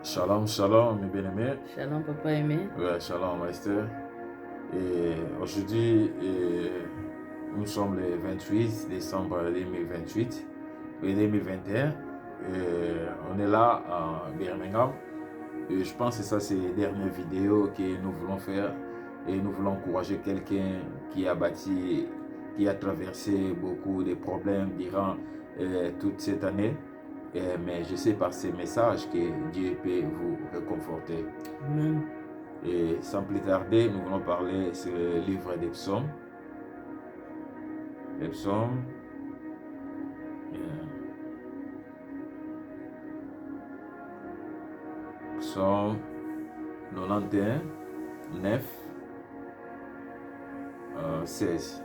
Shalom, shalom, mes bien-aimés. Shalom, papa aimé. Ouais, shalom, Master. Et aujourd'hui, nous sommes le 28 décembre 2028 et 2021. On est là à Birmingham. Et je pense que ça, c'est les dernières vidéos que nous voulons faire. Et nous voulons encourager quelqu'un qui a bâti, qui a traversé beaucoup de problèmes durant toute cette année. Mais je sais par ces messages que Dieu peut vous réconforter. Amen. Et sans plus tarder, nous allons parler sur le livre des psaumes. Les psaumes. Psaume 91, 9, 16.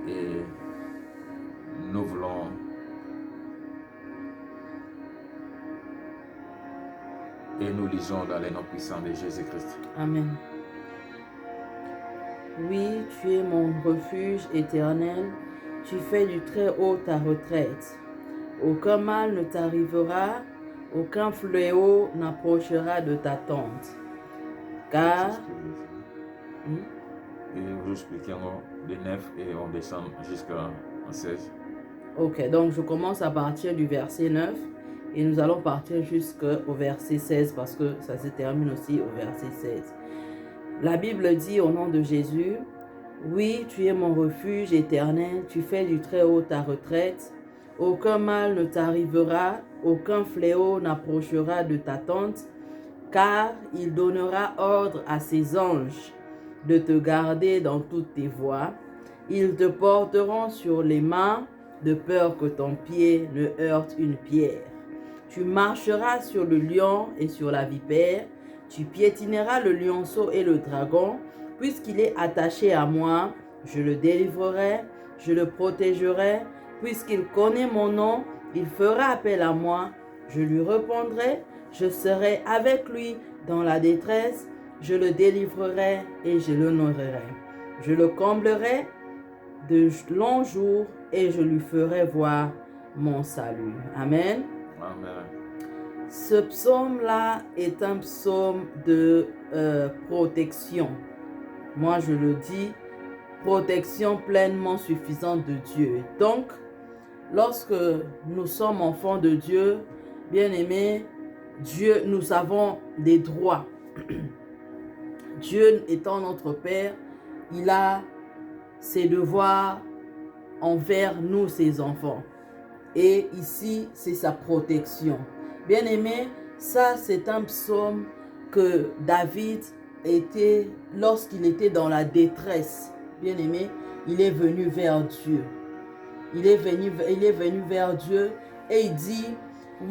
Et nous voulons et nous lisons dans les noms puissants de Jésus-Christ. Amen. Oui, tu es mon refuge éternel, tu fais du très haut ta retraite. Aucun mal ne t'arrivera, aucun fléau n'approchera de ta tente. Car... Et vous expliquons de 9 et on descend jusqu'à 16. Ok, donc je commence à partir du verset 9 et nous allons partir jusqu'au verset 16 parce que ça se termine aussi au verset 16. La Bible dit au nom de Jésus, « Oui, tu es mon refuge éternel, tu fais du très haut ta retraite. Aucun mal ne t'arrivera, aucun fléau n'approchera de ta tente, car il donnera ordre à ses anges de te garder dans toutes tes voies. Ils te porteront sur les mains, de peur que ton pied ne heurte une pierre. Tu marcheras sur le lion et sur la vipère, tu piétineras le lionceau et le dragon, puisqu'il est attaché à moi, je le délivrerai, je le protégerai, puisqu'il connaît mon nom, il fera appel à moi, je lui répondrai, je serai avec lui dans la détresse, je le délivrerai et je l'honorerai. Je le comblerai de longs jours et je lui ferai voir mon salut. Amen. Amen. Ce psaume-là est un psaume de protection. Moi, je le dis, protection pleinement suffisante de Dieu. Donc, lorsque nous sommes enfants de Dieu, bien-aimés, Dieu, nous avons des droits. Dieu étant notre Père, il a ses devoirs envers nous, ses enfants. Et ici, c'est sa protection. Bien-aimé, ça c'est un psaume que David était, lorsqu'il était dans la détresse, bien-aimé, il est venu vers Dieu. Il est venu vers Dieu et il dit,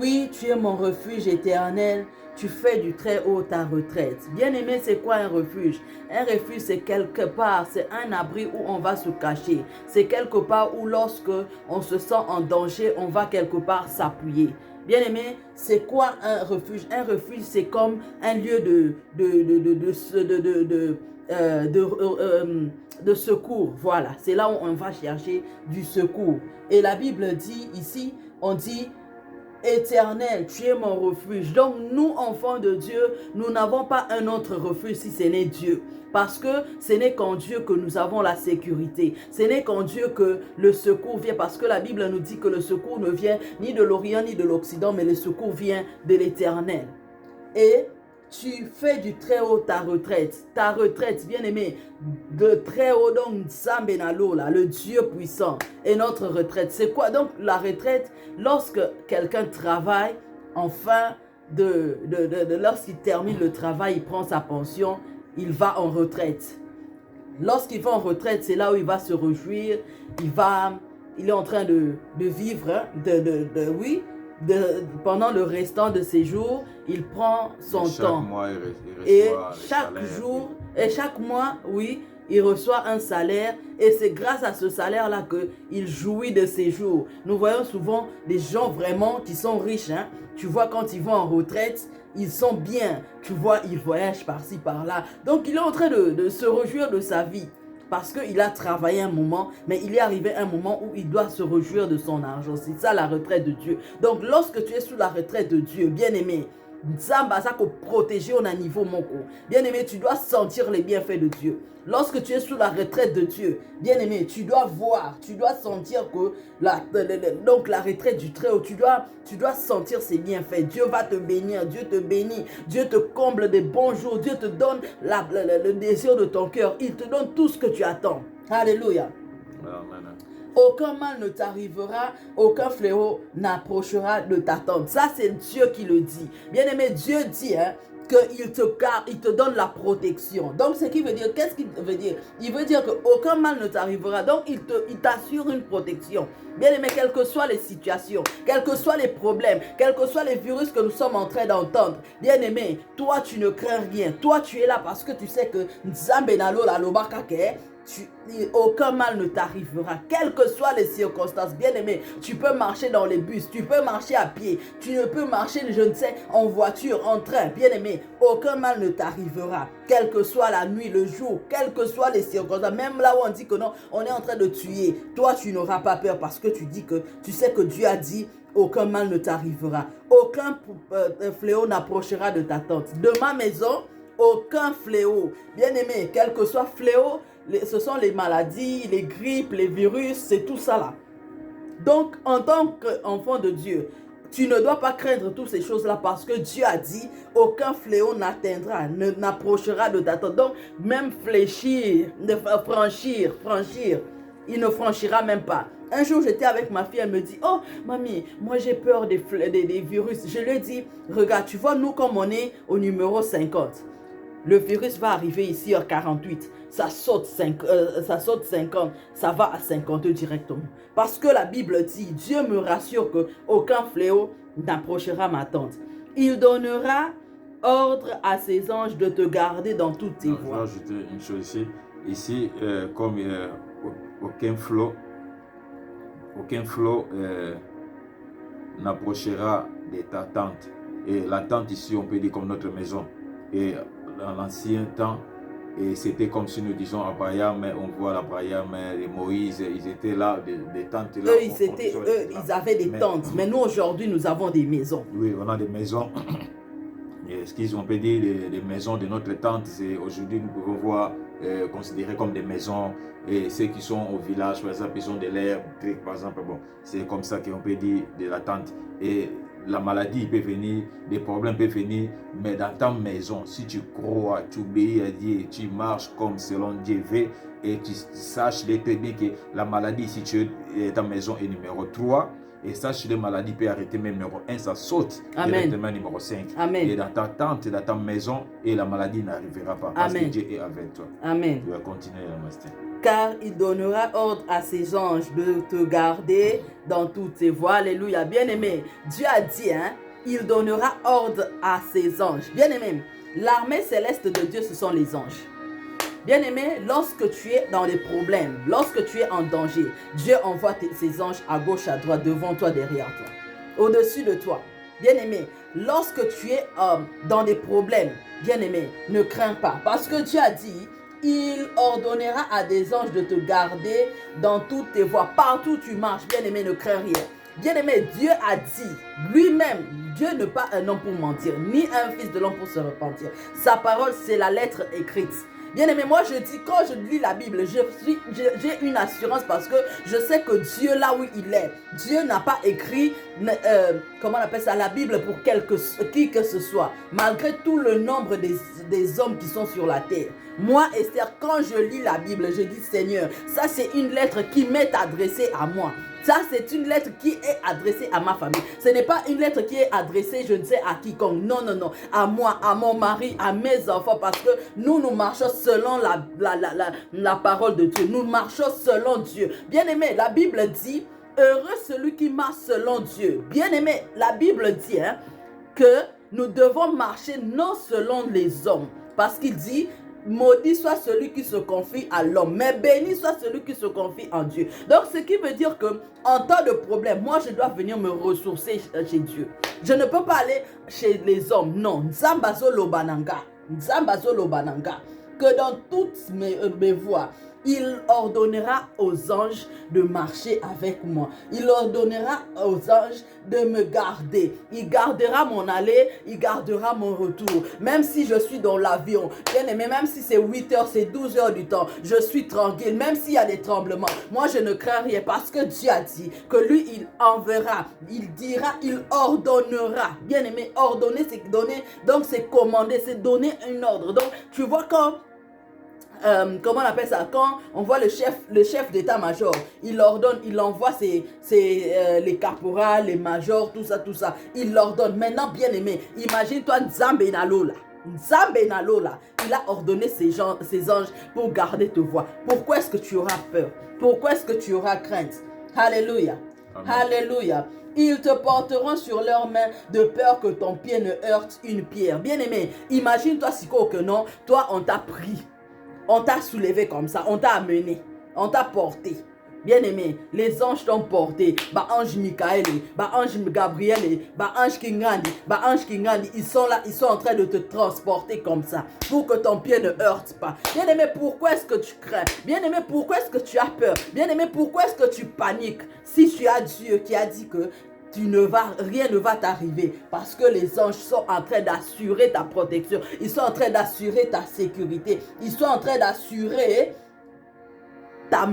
oui, tu es mon refuge éternel, tu fais du très haut ta retraite. Bien-aimé, c'est quoi un refuge? Un refuge, c'est quelque part, c'est un abri où on va se cacher. C'est quelque part où lorsque on se sent en danger, on va quelque part s'appuyer. Bien-aimé, c'est quoi un refuge? Un refuge, c'est comme un lieu de secours. Voilà, c'est là où on va chercher du secours. Et la Bible dit ici, on dit, Éternel, tu es mon refuge. Donc nous, enfants de Dieu, nous n'avons pas un autre refuge si ce n'est Dieu. Parce que ce n'est qu'en Dieu que nous avons la sécurité. Ce n'est qu'en Dieu que le secours vient. Parce que la Bible nous dit que le secours ne vient ni de l'Orient ni de l'Occident, mais le secours vient de l'Éternel. Et tu fais du très haut ta retraite. Ta retraite, bien-aimé, de très haut, donc Zambenalo, là, le Dieu puissant, est notre retraite. C'est quoi donc la retraite? Lorsque quelqu'un travaille, enfin, lorsqu'il termine le travail, il prend sa pension, il va en retraite. Lorsqu'il va en retraite, c'est là où il va se réjouir, il est en train de vivre, pendant le restant de ses jours, il prend son temps. Mois, Et chaque jour, et chaque mois, oui, il reçoit un salaire et c'est grâce à ce salaire-là qu'il jouit de ses jours. Nous voyons souvent des gens vraiment qui sont riches. Hein? Tu vois, quand ils vont en retraite, ils sont bien. Tu vois, ils voyagent par-ci, par-là. Donc, il est en train de se réjouir de sa vie. Parce qu'il a travaillé un moment, mais il est arrivé un moment où il doit se réjouir de son argent. C'est ça la retraite de Dieu. Donc, lorsque tu es sous la retraite de Dieu, bien-aimé, Nzamba ça ko protéger au niveau moko. Bien-aimé, tu dois sentir les bienfaits de Dieu. Lorsque tu es sous la retraite de Dieu, bien-aimé, tu dois voir, tu dois sentir que donc la retraite du Très-Haut, tu dois sentir ses bienfaits. Dieu va te bénir, Dieu te bénit, Dieu te comble des bons jours, Dieu te donne le désir de ton cœur, il te donne tout ce que tu attends. Alléluia. Amen. Aucun mal ne t'arrivera, aucun fléau n'approchera de ta tente. Ça, c'est Dieu qui le dit. Bien-aimé, Dieu dit qu'il te garde, il te donne la protection. Donc, ce qui veut dire, qu'est-ce qu'il veut dire? Il veut dire qu'aucun mal ne t'arrivera. Donc, il t'assure une protection. Bien-aimé, quelles que soient les situations, quels que soient les problèmes, quels que soient les virus que nous sommes en train d'entendre, bien-aimé, toi, tu ne crains rien. Toi, tu es là parce que tu sais que Nzambenalo la lobakake, aucun mal ne t'arrivera, quelles que soient les circonstances. Bien-aimé, tu peux marcher dans les bus, tu peux marcher à pied, tu ne peux marcher, je ne sais, en voiture, en train. Bien-aimé, aucun mal ne t'arrivera, quelle que soit la nuit, le jour, quelles que soient les circonstances. Même là où on dit que non, on est en train de tuer, toi tu n'auras pas peur parce que tu sais que Dieu a dit aucun mal ne t'arrivera, aucun fléau n'approchera de ta tente. De ma maison, aucun fléau. Bien-aimé, quel que soit fléau, ce sont les maladies, les grippes, les virus, c'est tout ça là. Donc, en tant qu'enfant de Dieu, tu ne dois pas craindre toutes ces choses-là parce que Dieu a dit, aucun fléau n'atteindra, n'approchera de ta tente. Donc, même franchir, il ne franchira même pas. Un jour, j'étais avec ma fille, elle me dit, oh, mamie, moi j'ai peur des virus. Je lui ai dit, regarde, tu vois, nous, comme on est au numéro 50, le virus va arriver ici à 48, ça saute 50, ça va à 52 directement. Parce que la Bible dit, Dieu me rassure qu'aucun fléau n'approchera ma tente. Il donnera ordre à ses anges de te garder dans toutes tes voies. Je vais ajouter une chose ici. Ici, comme aucun flot n'approchera de ta tente. Et la tente ici, on peut dire comme notre maison. Et dans l'ancien temps, et c'était comme si nous disons Abraham, on voit Abraham et Moïse, ils étaient là, des tentes là. Ils avaient des tentes, mais nous aujourd'hui, nous avons des maisons. Oui, on a des maisons. Et ce qu'ils ont peut dire, les maisons de notre tente, c'est aujourd'hui nous pouvons voir considérées comme des maisons. Et ceux qui sont au village, par exemple, ils ont de l'herbe, par exemple, bon, c'est comme ça qu'on peut dire de la tente. Et la maladie peut venir, des problèmes peuvent venir, mais dans ta maison, si tu crois, tu obéis à Dieu, tu marches comme selon Dieu veut, et tu saches très bien que la maladie, si tu es ta maison est numéro 3, et sache que la maladie peut arrêter même numéro 1, ça saute directement numéro 5. Amen. Et dans ta tente, dans ta maison, et la maladie n'arrivera pas, parce que Dieu est avec toi. Amen. Tu vas continuer, master. Car il donnera ordre à ses anges de te garder dans toutes tes voies. Alléluia. Bien-aimé, Dieu a dit, il donnera ordre à ses anges. Bien-aimé, l'armée céleste de Dieu, ce sont les anges. Bien-aimé, lorsque tu es dans des problèmes, lorsque tu es en danger, Dieu envoie ses anges à gauche, à droite, devant toi, derrière toi, au-dessus de toi. Bien-aimé, lorsque tu es dans des problèmes, bien-aimé, ne crains pas. Parce que Dieu a dit, il ordonnera à des anges de te garder dans toutes tes voies. Partout où tu marches, bien-aimé, ne crains rien. Bien-aimé, Dieu a dit, lui-même, Dieu n'est pas un homme pour mentir, ni un fils de l'homme pour se repentir. Sa parole, c'est la lettre écrite. Bien-aimé, moi je dis, quand je lis la Bible, j'ai une assurance parce que je sais que Dieu, là où il est, Dieu n'a pas écrit, comment on appelle ça, la Bible pour qui que ce soit, malgré tout le nombre des hommes qui sont sur la terre. Moi, Esther, quand je lis la Bible, je dis, Seigneur, ça c'est une lettre qui m'est adressée à moi. Ça, c'est une lettre qui est adressée à ma famille. Ce n'est pas une lettre qui est adressée, je ne sais à quiconque. Non, non, non. À moi, à mon mari, à mes enfants. Parce que nous marchons selon la parole de Dieu. Nous marchons selon Dieu. Bien-aimé, la Bible dit, heureux celui qui marche selon Dieu. Bien-aimé, la Bible dit que nous devons marcher non selon les hommes. Parce qu'il dit, maudit soit celui qui se confie à l'homme, mais béni soit celui qui se confie en Dieu. Donc, ce qui veut dire que en temps de problème, moi, je dois venir me ressourcer chez Dieu. Je ne peux pas aller chez les hommes. Non. Nzambazo lobananga. Que dans toutes mes voies, il ordonnera aux anges de marcher avec moi. Il ordonnera aux anges de me garder. Il gardera mon aller, il gardera mon retour. Même si je suis dans l'avion, bien aimé, même si c'est 8 heures, c'est 12 heures du temps, je suis tranquille. Même s'il y a des tremblements, moi je ne crains rien parce que Dieu a dit que lui, il enverra, il dira, il ordonnera. Bien aimé, ordonner, c'est donner, donc c'est commander, c'est donner un ordre. Donc tu vois quand comment on appelle ça, quand on voit le chef d'état-major, il ordonne, il envoie les caporals, les majors, tout ça, il l'ordonne. Maintenant, bien aimé, imagine-toi Nzambe Nalola. Nzambe Nalola, il a ordonné ses anges pour garder te voix. Pourquoi est-ce que tu auras peur? Pourquoi est-ce que tu auras crainte? Alléluia. Amen. Alléluia. Ils te porteront sur leurs mains de peur que ton pied ne heurte une pierre. Bien aimé, imagine-toi si que non, toi on t'a pris. On t'a soulevé comme ça, on t'a amené, on t'a porté. Bien aimé, les anges t'ont porté. Bah ange Michael, bah ange Gabriel, bah ange Kingandi, ils sont là, ils sont en train de te transporter comme ça pour que ton pied ne heurte pas. Bien aimé, pourquoi est-ce que tu crains? Bien aimé, pourquoi est-ce que tu as peur? Bien aimé, pourquoi est-ce que tu paniques? Si tu as Dieu qui a dit que rien ne va t'arriver parce que les anges sont en train d'assurer ta protection, ils sont en train d'assurer ta sécurité, ils sont en train d'assurer